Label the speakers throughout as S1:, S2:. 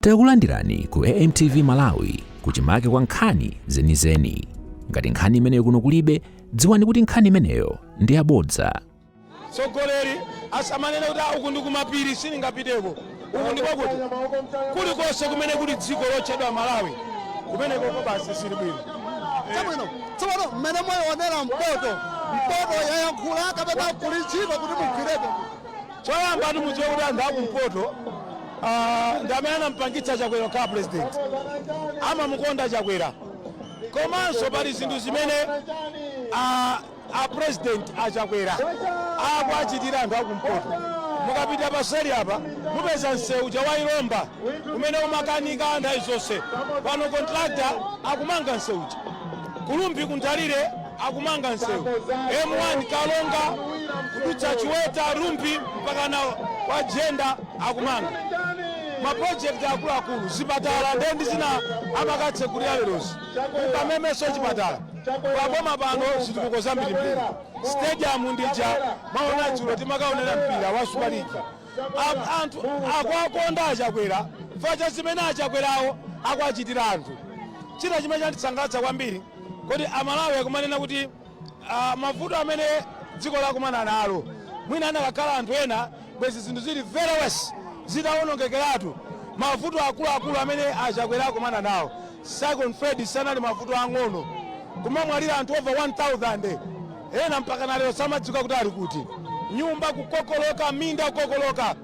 S1: Takulandirani ku AMTV Malawi kuchimake kwa nkhani zenizeni. Ngati nkhani imeneyo kuno kulibe, dziwani kuti nkhani imeneyo ndi yabodza.
S2: Sogoleri asamanene kuti uku ndi kumapiri siningapiteko. Uku ndi kwakuti kulikonse kumene kuli dziko lotchedwa Malawi kumeneko basi sili bwino.
S3: Chabwino tsopano mmene mwaonera mpoto yayankhula kapena kuli ntchito kuti mugwirepo.
S2: Choyamba mudziwe kuti anthu akumpoto ndi amene anampangitsa Chakwera kukhala president. Amamukonda Chakwera. Komanso pali zinthu zimene a president a Chakwera akuachitira anthu akumpoto. Mukapita paseli apa mupeza msewu wa Ilomba umene umakanika anthu zonse. Pano contractor akumanga msewu. Kulumbi kuntalire akumanga msewu. M1 Kalonga kudutsa Chiweta Rumbi mpaka na kwa Jenda akumanga. Maprojekti akuluakulu zipatala ndi zina amakatsekulira lerozi. Ukamemeso chipatala. Paboma pano zitukuko zambiri mbiri. Stadium ndija maona dzulo timakaonera mpira wa Super League. Anthu akwakonda Chakwera facha zimene Chakwerawo akuachitira anthu. China chimene chandisangalatsa kwambiri kuti Amalawi akumanena kuti mavuto amene dziko lakumana nalo mwina anakakhala anthu ena bwezi zinthu zili very worse zidawonongekeratu. Mavuto akuluakulu amene Chakwera akumana nawo second Fred sanali mavuto ang'ono kumamwalira anthu over 1000 ena mpaka nalero samadziwika kuti ali kuti. Nyumba kukokoloka, minda kukokoloka,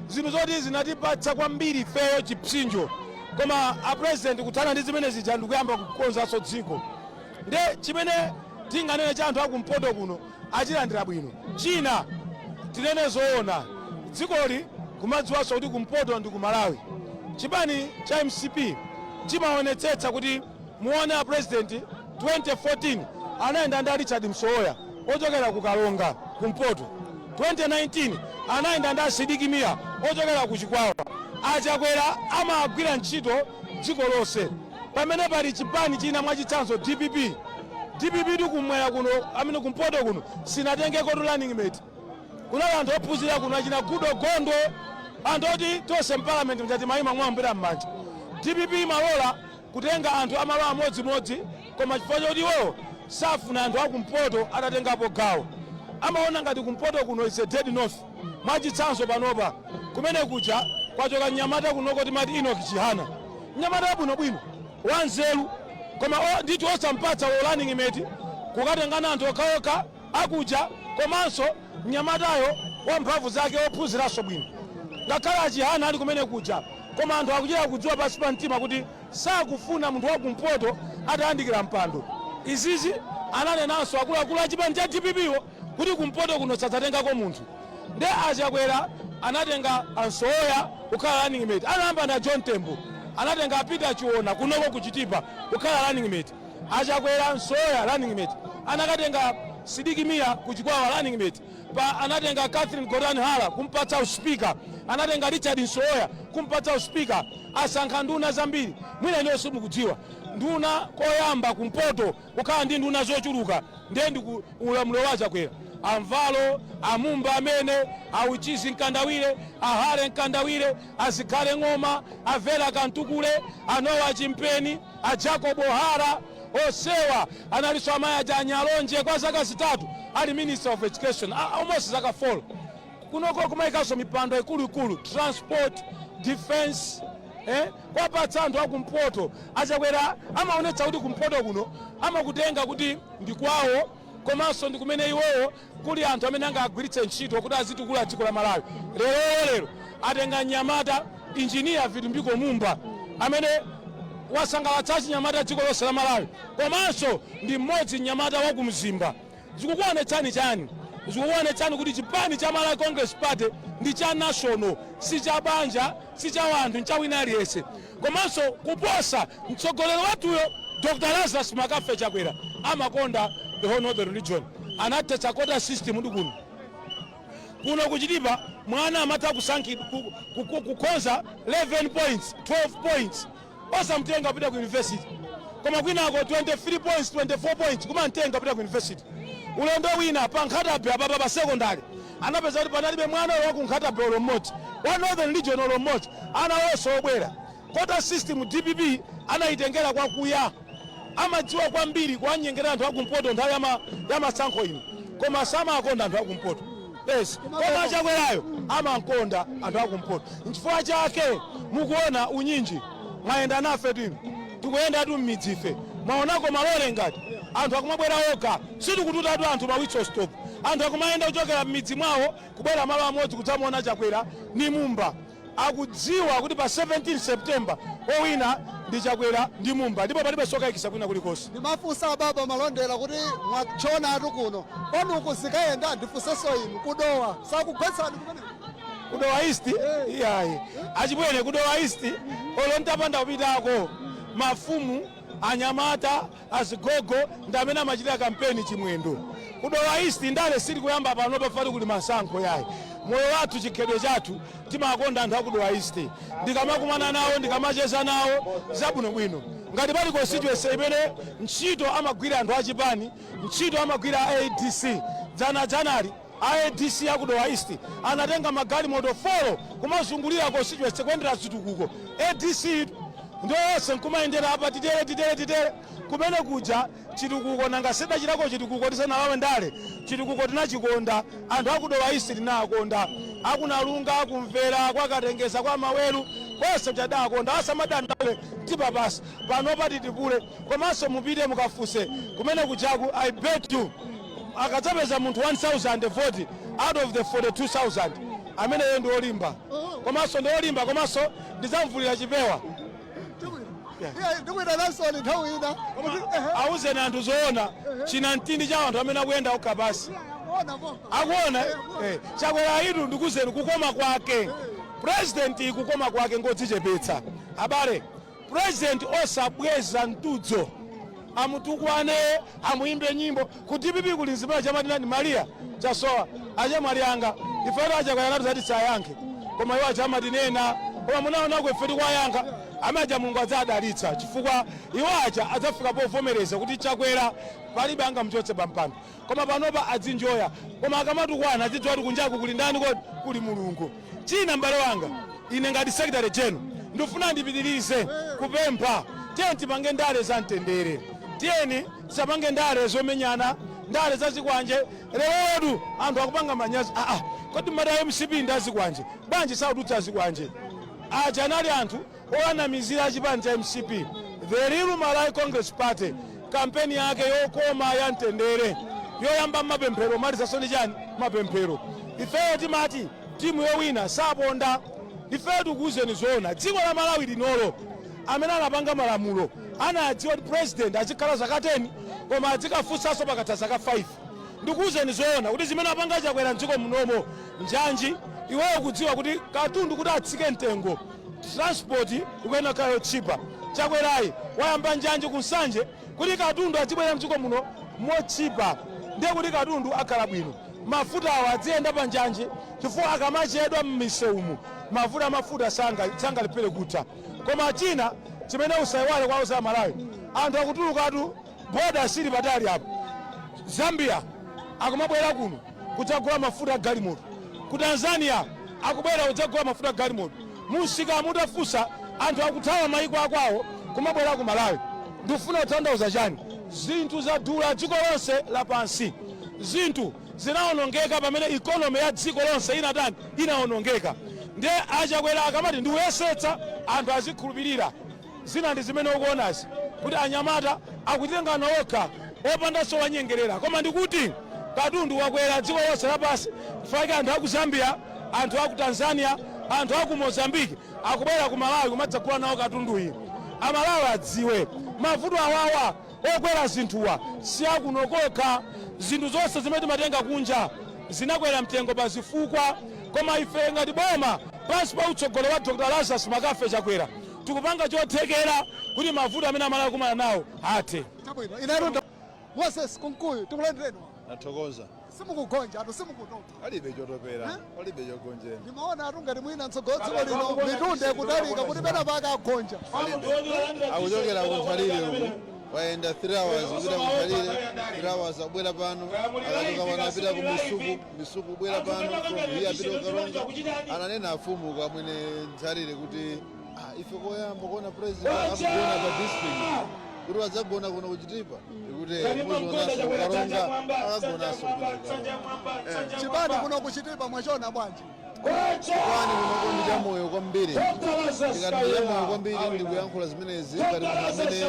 S2: zinthu zoti zinatipatsa kwambiri ifeyo chipsinjo. Koma a president kuthana ndi zimene zija ndikuyamba kukonzanso dziko. Nde chimene tinganene cha anthu akumpoto kuno achilandira bwino. China tinene zoona dzikoli kumadziwanso kuti kumpoto ndi ku Malawi. Chipani cha MCP chimaonetsetsa kuti muone a president 2014 anayenda ndi Richard Msowoya ochokera ku Kalonga kumpoto. 2019 anayenda ndi Sidiki Mia ochokera ku Chikwawa. Chakwera amagwira ntchito dziko lonse. Pamene pali chipani china mwachitsanzo DPP kumwera kuno amene kumpoto kuno sinatengeko running mate. Kunali anthu ophunzira kuno achina Gudo Gondo anthu oti tonse mparliament ngati mayima mwambira m'manja. DPP malola kutenga anthu amalo amodzimodzi koma chifukwa choti iwo safuna anthu akumpoto atatengapo gawo. Amaona ngati kumpoto kuno is a dead north. Mwachitsanzo panopa kumene kuja kwachoka Nyamata kunoko timati Enoch Chihana. Nyamata abwinobwino wanzeru koma nditi osampatsa running mate kukatengana anthu okhaokha akuja komanso Nyamatayo wamphamvu zake ophunziranso bwino. Ngakhale Chihana ali kumene kuja koma anthu akuchita kudziwa pansi pa mtima kuti sakufuna munthu wakumpoto atayandikira mpando. Izizi ananenanso akuluakulu a chipani cha DPPwo kuti kumpoto kuno sadzatengako munthu. Nde Chakwera anatenga Msowoya kukhala running mate. Anayamba na John Tembo anatenga Peter Chiona kunoko ku Chitipa kukhala running mate. Chakwera Msowoya running mate. Anakatenga Sidiki Mia ku Chikwawa running mate. Anatenga Catherine Gordon Hala kumpatsa uspika. Anatenga Richard Msowoya kumpatsa uspika. Asankha nduna zambiri. Mwina nyonso mukudziwa nduna koyamba kumpoto kukhala ndi nduna zochuluka ndi ulamuliro wa Chakwera. Amvalo, Amumba amene, Auchizi Nkandawire, Ahare Nkandawire, Azikhale Ng'oma, Avela Kantukule, Anowa Chimpeni, Jacob Ohara, Osewa analiso amaya Nyalonje kwa zaka 3 ali Minister of Education almost zaka 4. Kunoko kumaikaso mipando ikulu transport, defense, kwa patsa anthu akumpoto. Chakwera amaonetsa kuti kumpoto kuno amakutenga kuti ndi kwawo komanso ndi kumene iwowo kuli anthu amene angagwiritse ntchito kuti azitukula dziko la Malawi. Lero atenga Nyamata engineer Vitumbiko Mumba amene wasangalatsa Nyamata dziko lonse la Malawi komanso ndi mmodzi Nyamata wa kumzimba. Zikukuonetsani chani? Zikukuonetsani kuti chipani cha Malawi Congress Party ndi cha national, si cha banja, si cha wanthu, ncha wina aliyense. Komanso kuposa mtsogoleri watuyo Dr. Lazarus Makafe Chakwera amakonda the whole northern region. Anathetsa quota system ndi kuno kuchitipa mwana amata kukonza 11 points 12 points osamtenga kupita ku university koma kwinako 23 points 24 points kumantenga kupita ku university. Ulendo wina pa Nkhatabe apa pa secondary anapeza kuti panalibe mwana wakunkhata olo mmodzi wa Northern Region olo mmodzi ana onse obwera. Quota system DPP anayitengera kwakuya amadziwa kwambiri kuwanyengera anthu akumpoto nthawi ya masankho ino koma samakonda anthu akumpoto. Yes, koma Chakwerayo amankonda anthu akumpoto. N'chifukwa chake mukuona unyinji mwayenda nafe tino tikuyenda tu m'midzi ife mwaonako malole ngati anthu akumabwera okha sitikututatu anthu mawitso stop anthu akumayenda kuchokera m'midzi mwawo kubwera malo amodzi kudzamuona Chakwera ni mumba akudziwa kuti pa 17 September owina ndi Chakwera ndi mumba ndipo palibe sokayikisa kwina kulikonse.
S3: Ndimafunsa baba malondera kuti mwachona atu kuno pano kuzikayenda ndifunseso inu kudowa sakugwetsani kumene
S2: kudowa East iyayi achibwene kudowa East olo ntapanda kupitako mafumu anyamata azigogo ndi amene amachitira kampeni Chimwendo. Kudowa East ndale sili kuyamba pano pafati kuli masankho yayi moyo wathu chikhalidwe chathu timakonda anthu akudowa East ndikamakumana nawo ndikamacheza nawo zabwinobwino ngati pali constituency imene ntchito amagwira anthu achipani ntchito amagwira ADC janali ADC akudowa East anatenga magalimoto 4 kumazungulira constituency kwendera zitukuko ADC ndio yonse nkumayendera apa titere kumene kuja chitukuko nanga sedachitako chitukuko tisanalawe ndale chitukuko tinachikonda anthu akudowa East tinakonda akunalunga akumvera kwakatengeza kwa maweru konse tadakonda asamadandaule tipapasa panopa titipule komanso mupite mukafunse kumene kujaku I bet you akadzapeza munthu 1000 vote out of the 42,000 amene yeye ndi olimba komanso ndi olimba komanso ndizamvulira chipewa. Auzeni anthu zoona china mtindi cha anthu amene akuyenda okapasi akuona Chakwera itu ndikuzeni kukoma kwake president kukoma kwake ngodzichepetsa abale president osabweza mtudzo amutukwane amuyimbe nyimbo kuti pipi kulinzimira chamatinani Maria chasowa ache Marianga ifero Chakwera anati sayankhe koma iwo achamatinena koma munaona kwefeti kwayankha amaja Mulungu adzadalitsa chifukwa iwo aja adzafika povomereza kuti Chakwera palibe angamchotse pampando koma panopa adzinjoya koma akamatukwana adzidziwa kuti kunjaku kuli ndani kodi kuli Mulungu. China mbale wanga ine ngati secretary general ndifuna ndipitirize kupempha tiyeni tipange ndale za mtendere tiyeni tisapange ndale zomenyana ndale zazikwanje lerodu anthu akupanga manyazi kodi mada MCP ndazikwanje bwanji saudutsa zikwanje aja anali anthu owanamizira achipani cha MCP the real Malawi Congress Party kampeni yake yokoma ya mtendere yoyamba mapemphero malizasoni ndi chani mapemphero ifeyo timati timu yowina saponda ifeyo tikuuzeni zoona dziko la Malawi linolo amene anapanga malamulo anadziwa kuti president achikhala zaka 10 koma adzikafunsanso pakatha zaka 5 ndikuuzeni zoona kuti zimene apanga Chakwera mdziko munomo njanji iweyo kudziwa kuti katundu kuti atsike mtengo transport ikuyenda kayo chipa Chakwerayi wayamba njanji kunsanje kuti katundu adzibwera mdziko muno mochipa ndiye kuti katundu akhala bwino mafuta awo adziyenda pa njanji chifukwa akamachedwa m'misewumu mafuta sangalipire kutha koma china chimene usayiwale kwa za Malawi anthu akutulukatu boda sili patali apo Zambia akumabwera kuno kudzagula mafuta galimoto ku Tanzania akubwera kudzagula mafuta galimoto musika mutafusa anthu akuthawa mayiko akwawo kumabwera ku Malawi ndifuna kutanthauza chani zinthu zadula dziko lonse lapansi zinthu zinaonongeka pamene economy ya dziko lonse inaonongeka ndiye Chakwera akamati ndiuyesetsa anthu azikhulupirira zina ndi zimene ukuonazi kuti anyamata akutengana okha opandanso wanyengerera koma ndikuti katundu wakwera dziko lonse lapansi chifukwa anthu aku Zambia anthu aku Tanzania anthu aku Mozambique akubwera ku Malawi kumadzagula nawo katundu iyi Amalawi adziwe mavuto awawa okwera zinthuwa si akunokokha zinthu zonse zimene timatenga kunja zinakwera mtengo pa zifukwa koma ife ngati boma pansi pa utsogolo wa Dr. Lazarus Makafe Chakwera tikupanga chothekera kuti mavuto amene Amalawi akumana nawo athe.
S3: Moses Kunkuyo tikulandireni
S4: nathokoza
S3: simukugonja atu simukutoka
S4: alibe chotopera alibe chogonjera
S3: ndimaona atu ngati mwina mtsogolo dziko lino mitunde kutalika kuti pena paka agonja
S4: akuchokera kutsalire uku wayenda 3 hours kupita kukhalire 3 hours abwera pano akachoka pano apita ku misuku kubwera pano iye apita kukalonga ananena afumu kwa mwene Nthalire kuti ife koyamba kuona president akugona pa district kuti wadzagona kuno kuchitipa kuti muzionaso kukalonga akagonaso
S3: chibani kuno kuchitipa mwachona bwanji
S4: kwani kuno ndi chamoyo kwambiri ikati chamoyo kwambiri ndikuyankhula zimenezi ngati munthu amene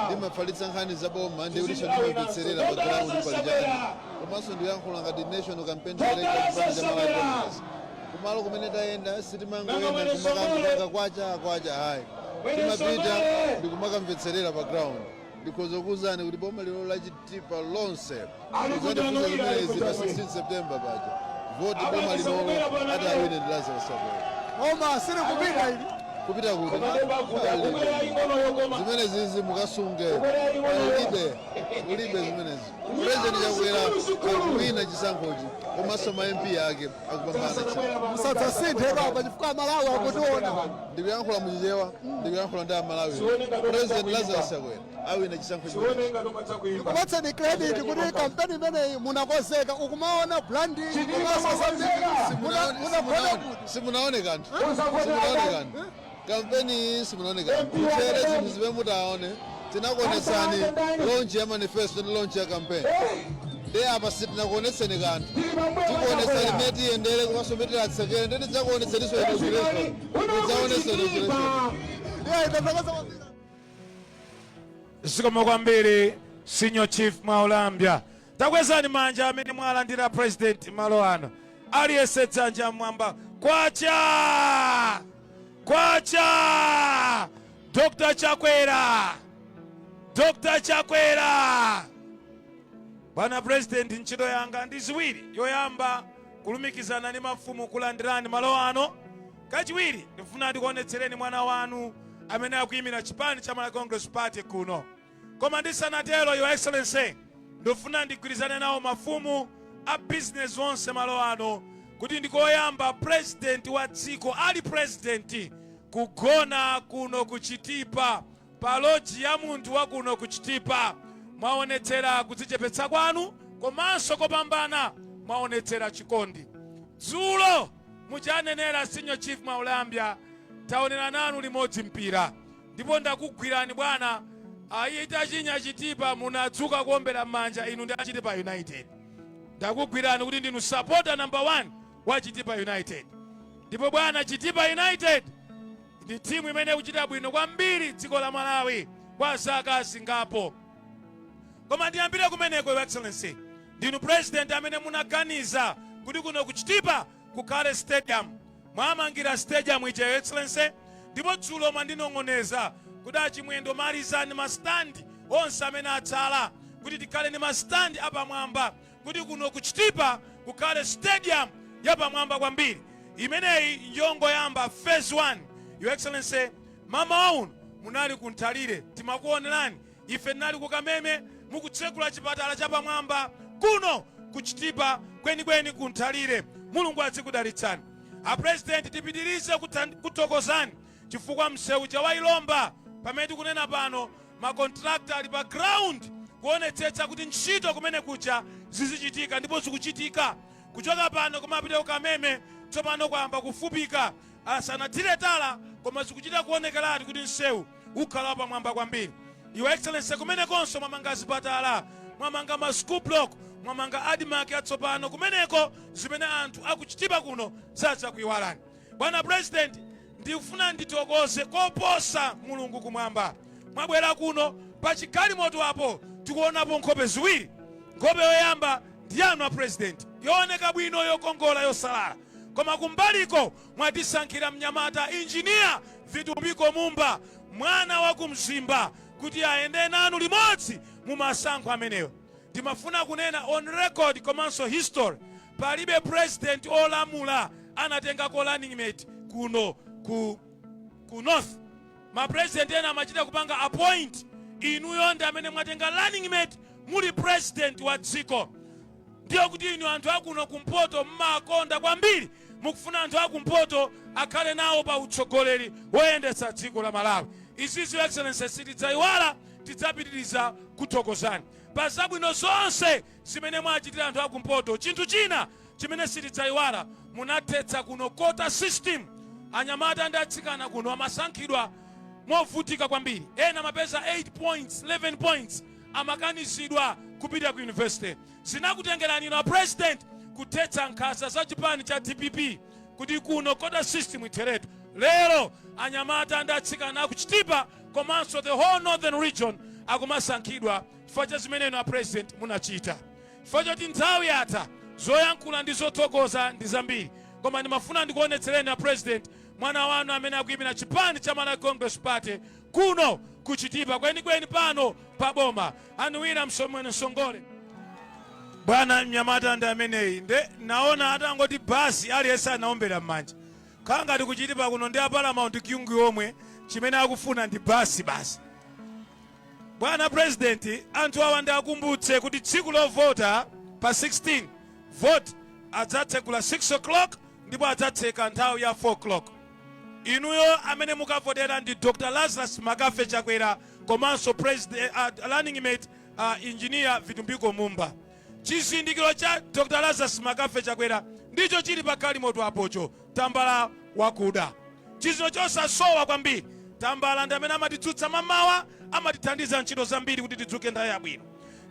S4: ndimafalitsa nkhani zaboma ndi kuti ndimapetserera pa ground palijani komanso ndikuyankhula ngati national campaign director cha Malawi Congress kumalo kumene tayenda sitimangoyenda kumakambaka kwacha hayi timapita ndikumakamvetserera pa ground ndikhoza kuwuzani kuti boma lero la Chitipa lonse kuzatifuza zimenezi pa 16 September paja voti boma lino ati awine ndi Lazarus Chakwera.
S3: Oma siri kupita ili
S4: kupita kuti zimenezi izi mukasunge ulibe zimenezi president Chakwera akuwina chisankhochi komanso ma MP ake akupambana
S3: musadzasinthe baba chifukwa Malawi akutiona
S4: ndikuyankhula muchichewa ndikuyankhula ndi Malawi president Lazarus Chakwera awina chisankhochi
S3: ndikupatseni credit kuti kampeni imeneyi munakozeka ukumaona branding
S4: simunaone kanthu kampeni simunaonekana kuchere zinthu zimene mutaone tinakuonetsani launch ya manifesto ndi launch ya campaign ndi apa sitinakuonetseni kanthu tikuonetsani imene tiyendere komanso imene tilatsekere ndi tidzakuonetseniso inauguration
S2: zikomo kwambiri senior chief Maulambya takwezani manja amene mwalandira president malo ano aliyense dzanja mwamba kwacha Dr. Chakwera bwana president ntchito yanga ndi ziwiri yoyamba kulumikizana ndi mafumu kulandirani malo ano kachiwiri ndifuna ndikuonetsereni mwana wanu amene akuyimira chipani cha Malawi Congress Party kuno koma ndisanatero your excellency ndifuna ndigwirizane nawo mafumu a business onse malo ano kuti ndikoyamba president wa dziko ali president kugona kuno kuchitipa pa lodge ya munthu wa kuno kuchitipa mwaonetsera kudzichepetsa kwanu komanso kopambana mwaonetsera chikondi dzulo muchanenera senior chief Maulambya taonera nanu limodzi mpira ndipo ndakugwirani bwana itachinya Chitipa munadzuka kuombera manja inu ndi Chitipa United ndakugwirani kuti ndinu supporter number 1 wa Chitipa United ndipo bwana Chitipa United ndi timu imene kuchita bwino kwambiri dziko la Malawi kwa zaka zingapo koma ndiyambire kumeneko your excellency ndinu president amene munaganiza kuti kuno kuchitipa kukhale stadium mwamangira stadium ija your excellency ndipo dzulo mwandinong'oneza kuti Chimwendo malizani mastandi onse amene atsala kuti tikhale ni mastandi apamwamba kuti kuno kuchitipa kukhale stadium yapamwamba kwambiri imeneyi yongoyamba phase 1 your excellency mama wauno munali ku Nthalire timakuonerani ife tinali ku Kameme mukutsekula chipatala chapamwamba kuno kuchitipa kwenikweni ku Nthalire mulungu adzikudalitsani president tipitirize kuthokozani chifukwa msewu chawailomba pamene tikunena pano makontrakta ali pa ground kuonetsetsa kuti ntchito kumene kucha zizichitika ndipo zikuchitika kuchoka pano kumapita ku Kameme tsopano kwamba kufupika asanathire tala koma zikuchita kuonekerati kuti msewu ukhala pamwamba kwambiri your excellency kumenekonso mwamanga zipatala mwamanga ma school block mwamanga admark yatsopano kumeneko zimene anthu akuchitipa kuno sadzakuyiwalani bwana president ndikufuna nditokoze koposa mulungu kumwamba mwabwera kuno pa chigalimoto apo tikuonapo nkhope ziwiri nkhope yoyamba ndi yanu president yooneka bwino yokongola yosalala koma kumbaliko mwatisankhira mnyamata engineer Vitumbiko Mumba mwana wa kumzimba kuti ayende nanu limodzi mu masankho amenewo ndimafuna kunena on record komanso history palibe president olamula anatenga ko running mate kuno ku north ma president ena amachita kupanga appoint inuyo ndi amene mwatenga running mate muli president wa dziko ndiyo kuti inu anthu akuno kumpoto mmakonda kwambiri mukufuna anthu akumpoto akhale nawo pa utsogoleri woyendetsa dziko la Malawi izizo excellency sitidzayiwala tidzapitiriza kuthokozani pa zabwino zonse zimene mwachitira anthu akumpoto. Chinthu china chimene sitidzayiwala, munathetsa kuno quota system. Anyamata ndi atsikana kuno amasankhidwa movutika kwambiri. Ena mapeza 8 points 11 points amakanizidwa kupita ku university. Zinakutengerani ino president kuthetsa nkhanza za chipani cha DPP kuti kuno quota system itheretu. Lero anyamata ndi atsikana aku Chitipa komanso the whole northern region akumasankhidwa chifukwa cha zimene ino president munachita. Chifukwa choti nthawi yatha zoyankhula ndi zothokoza ndi zambiri, koma ndimafuna ndikuonetsereni a president mwana wanu amene akuyimira chipani cha Malawi Congress Party kuno ku Chitipa kwenikweni pano pa boma. Anuwira msomwene Songole. Bwana mnyamata ndi ameneyi nde naona atangoti basi aliyense anaombera m'manja. Kanga ndi ku Chitipa kuno ndi Paramount Kunkuyo omwe chimene akufuna ndi basi. Bwana president, anthu awa ndi akumbutse kuti tsiku lovota pa 16 vote adzatsekula 6 o'clock ndipo adzatseka nthawi ya 4 o'clock. Inuyo amene mukavotera ndi Dr. Lazarus Makafe Chakwera komanso president running mate engineer Vitumbiko Mumba. Chizindikiro cha Dr. Lazarus Makafe Chakwera ndicho chili pa galimoto apocho, tambala wakuda. Chizindikiro chosasowa kwambiri, tambala ndi amene amatitsutsa mamawa, amatithandiza ntchito zambiri kuti tidzuke nthawi yabwino.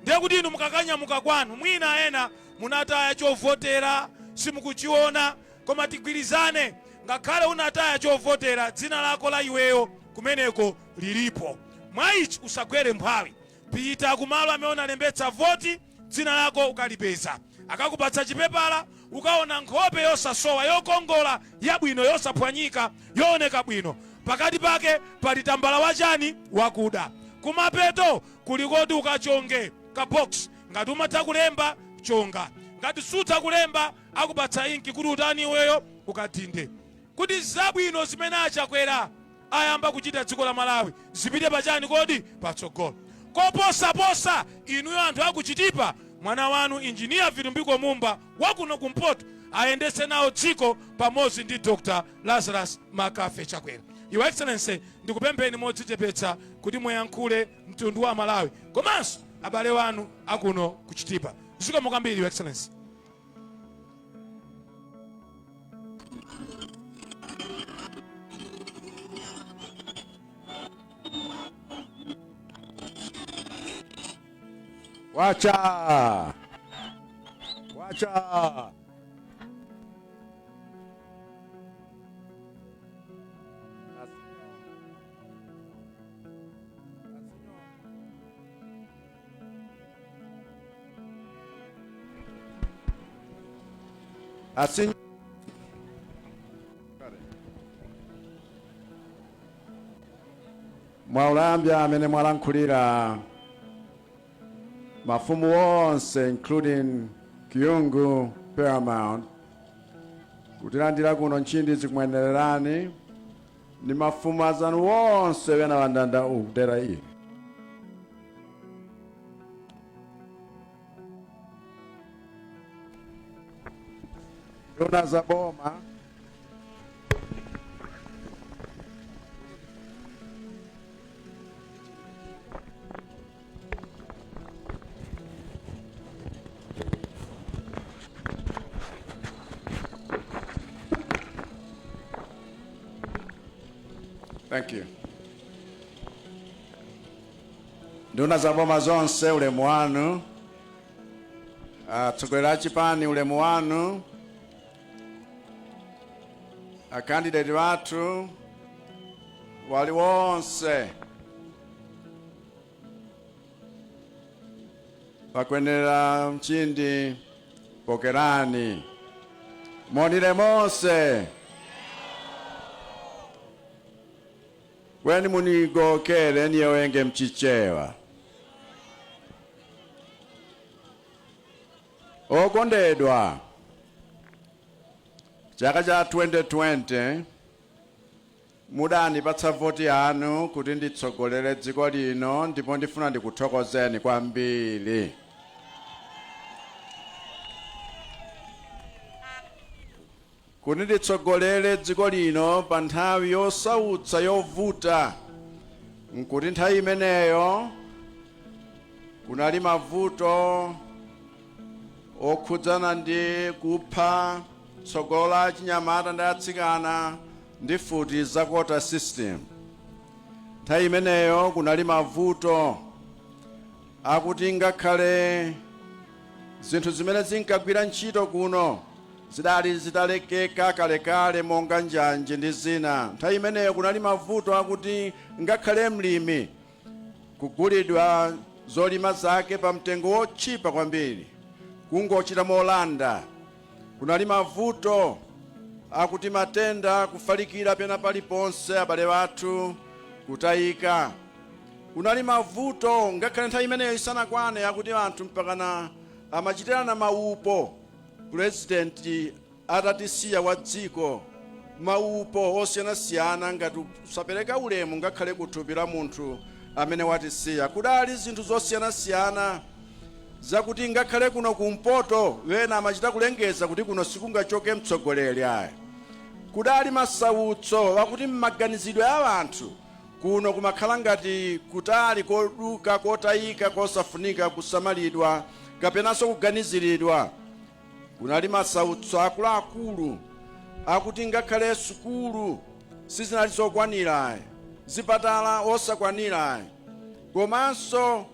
S2: Ndiye kuti inu mukakanyamuka kwanu mwina ena munataya chovotera simukuchiona, koma tigwirizane, ngakhale unataya chovotera dzina lako la iweyo kumeneko lilipo. Mwaichi usagwere mphawi, pita kumalo amene unalembetsa voti, dzina lako ukalipeza. Akakupatsa chipepala ukaona nkhope yosasowa yokongola yabwino yosaphwanyika yooneka bwino, pakati pake pali tambala wachani wakuda. Kumapeto kulikoti ukachonge ka box, ngati umatha kulemba chonga, ngati sutha kulemba akupatsa inki kuti utani iweyo ukatinde. Kuti zabwino zimene Chakwera ayamba kuchita dziko la Malawi zipite pachani kodi patsogolo. Koposaposa inuyo anthu aku Chitipa, mwana wanu engineer Vitumbiko Mumba wakuno kumpoto ayendese nawo dziko pamodzi ndi Dr. Lazarus Makafe Chakwera. Your Excellency, ndikupempheni modzichepetsa kuti muyankhule mtundu wa Malawi komanso abale wanu akuno ku Chitipa. Zikomo kwambiri, Your Excellency.
S5: Wacha. Assim Mwaulambya amene mwalankhulira mafumu wonse including Kiyungu Paramount kutilandira kuno nchindi zikumwenererani ni mafumu azanu wonse wena wandanda udera iyi. Nduna za boma Thank you. Nduna za boma zonse ulemu wanu, tsogolera chipani ulemu wanu, candidate watu wali wonse pakwenera mchindi pokerani monire mose weni munigokere niye wenge mchichewa okondedwa. Chaka cha 2020 mudanipatsa voti yanu kuti nditsogolere dziko lino ndipo ndifuna ndikuthokozeni kwambiri. Kuti nditsogolere dziko lino pa nthawi yosautsa yovuta, nkuti nthawi imeneyo kunali mavuto okhudzana ndi kupha tsogolo la chinyamata ndi atsikana ndi futi za quota system. Nthawi imeneyo kunali mavuto akuti ngakhale zinthu zimene zinkagwira ntchito kuno zidali zitalekeka kalekale monga njanje ndi zina. Nthawi imeneyo kunali mavuto akuti ngakhale mlimi kugulidwa zolima zake pa mtengo wotchipa kwambiri, kungochita molanda. Kunali mavuto akuti matenda kufalikira pena paliponse, abale bathu kutayika. Kunali mavuto ngakhale nthawi imeneyo isanakwane akuti anthu mpakana amachitirana maupo, president atatisiya wa dziko, maupo osiyanasiyana ngati usapereka ulemu ngakhale kuthupi la munthu amene watisiya. Kudali zinthu zosiyanasiyana zakuti ngakhale kuno kumpoto wena amachita kulengeza kuti kuno sikungachoke mtsogoleri ayi. Kudali masautso wakuti mmaganizidwe a anthu kuno kumakhala ngati kutali koduka kotayika kosafunika kusamalidwa kapenanso kuganiziridwa. Kunali masautso akuluakulu akuti ngakhale sukulu sizinali zokwanira, zipatala osakwanira, komanso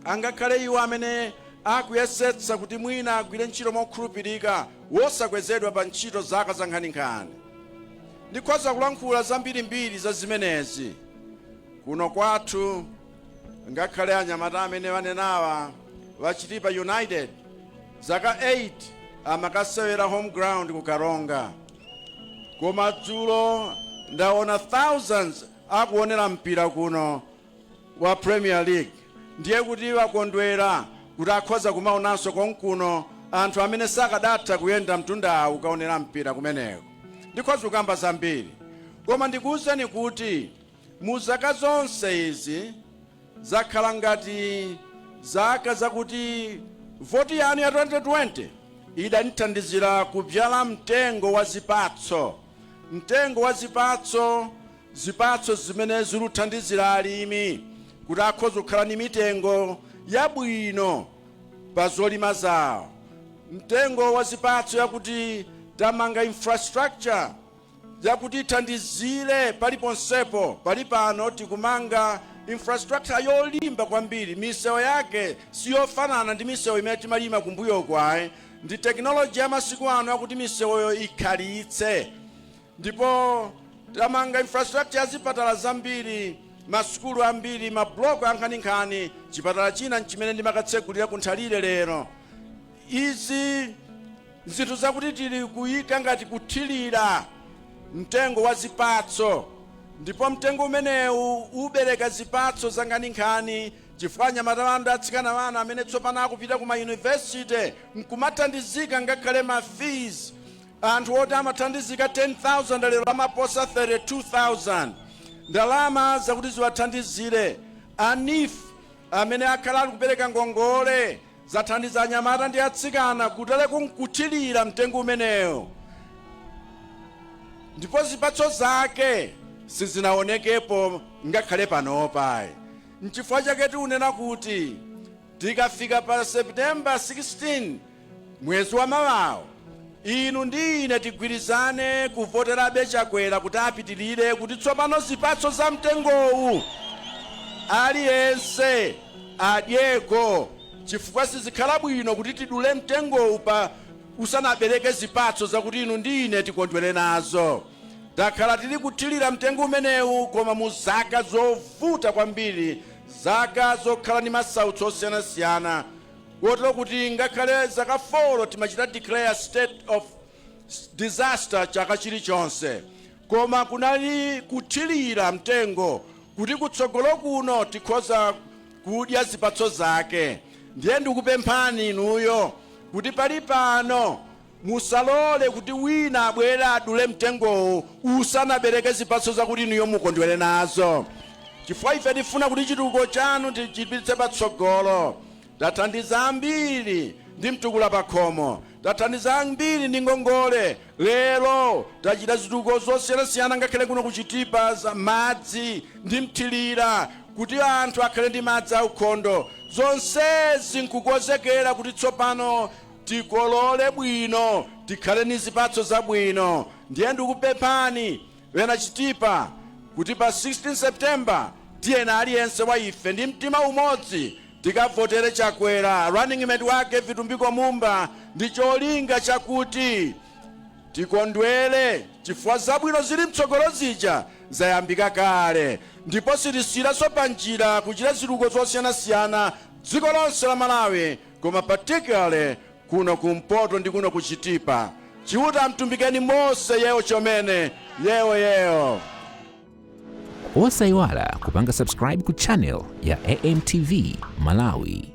S5: angakhale iwo amene akuyesetsa kuti mwina agwire ntchito mokhulupirika wosakwezedwa pa ntchito zaka za nkhaninkhani. Ndikhoza kulankhula zambirimbiri za zimenezi kuno kwathu. Ngakhale anyamata amene wanenawa wa Chitipa United zaka 8 amakasewera home ground ku Karonga, koma dzulo ndaona thousands akuonera mpira kuno wa Premier League. Ndiye kuti wakondwera kuti akhoza kumaonanso konkuno anthu amene sakadatha kuyenda mtunda ukaonera mpira kumeneko. Ndikhoza kukamba zambiri, koma ndikuwuzeni kuti mu zaka zonse izi zakhala ngati zaka zakuti voti yanu ya 2020 idanithandizira kubyala mtengo wa zipatso. Mtengo wa zipatso zimene ziluthandizira alimi kuti akhoza kukhala ni mitengo yabwino pa zolima zawo. Mtengo wa zipatso yakuti tamanga infrastructure yakuti ithandizire paliponsepo. Pali pano tikumanga infrastructure yolimba kwambiri, misewu yake siyofanana ndi misewu imene timalima kumbuyo kwaye. Ndi teknoloji ya masiku ano yakuti misewu ikhalitse. Ndipo tamanga infrastructure ya zipatala zambiri, masukulu ambiri, mabloko ankhaninkhani. Chipatala china nchimene ndimakatsekulira kunthalire lero. Izi zinthu zakuti tili kuyika ngati kuthirira mtengo wa zipatso. Ndipo mtengo umenewu ubereka zipatso za nkhaninkhani chifukwa anyamata atsikana wana amene tsopano akupita kuma university nkumathandizika ngakhale ma fees. Anthu oti amathandizika 10,000 lero amaposa 32,000. Ndalama zakuti ziwathandizire. ANIF amene akhala ali kupereka ngongole zathandiza anyamata ndi atsikana kutale kunkuthirira mtengo umenewo. Ndipo zipatso zake sizinaonekepo ngakhale panopa. Nchifukwa chake tikunena kuti tikafika pa September 16 mwezi wa mawawo, inu ndi ine tigwirizane kuvoterabe Chakwera kuti apitirire kuti tsopano zipatso za mtengowu aliyense adyeko. Chifukwa sizikhala bwino kuti tidule mtengowu pa usanabereke zipatso zakuti inu ndi ine tikondwere nazo. Takhala tili kuthirira mtengo umenewu koma mu zaka zovuta kwambiri, zaka zokhala ni masautso osiyanasiyana, kotero kuti ngakhale zaka 4 timachita declare state of disaster chaka chilichonse. Koma kunali kuthirira mtengo kuti kutsogolo kuno tikhoza kudya zipatso zake. Ndiye ndikupemphani inuyo kuti pali pano musalole kuti wina abwere adule mtengowu usanabereke zipatso zakuti inuyo mukondwere nazo. Chifukwa ife tifuna kuti chitukuko chanu tichipititse patsogolo. Tathandiza ambiri ndi mtukula pakhomo. tathandiza ambiri ndi ngongole. Lero tachita zitukuko zosiyanasiyana ngakhale kuno ku Chitipa za madzi ndi mthilira kuti anthu akhale ndi madzi aukhondo. Zonsezi nkukonzekera kuti tsopano tikolole bwino, tikhale ndi zipatso zabwino. Ndiye ndikupemphani wena Chitipa kuti pa 16 September tiyena aliyense wa ife ndi mtima umodzi tikavotere Chakwera. Running mate wake Vitumbiko Mumba ndi cholinga chakuti tikondwele chifukwa zabwino zili mtsogolo zija zayambika kale, ndipo sitisiyiraso pa njira kuchita zitukuko zosiyanasiyana dziko lonse la Malawi, koma particularly kuno kumpoto ndi kuno ku Chitipa. Chiuta mtumbikeni mose yewo chomene yewo.
S1: Osayiwala kupanga subscribe ku channel ya AMTV Malawi.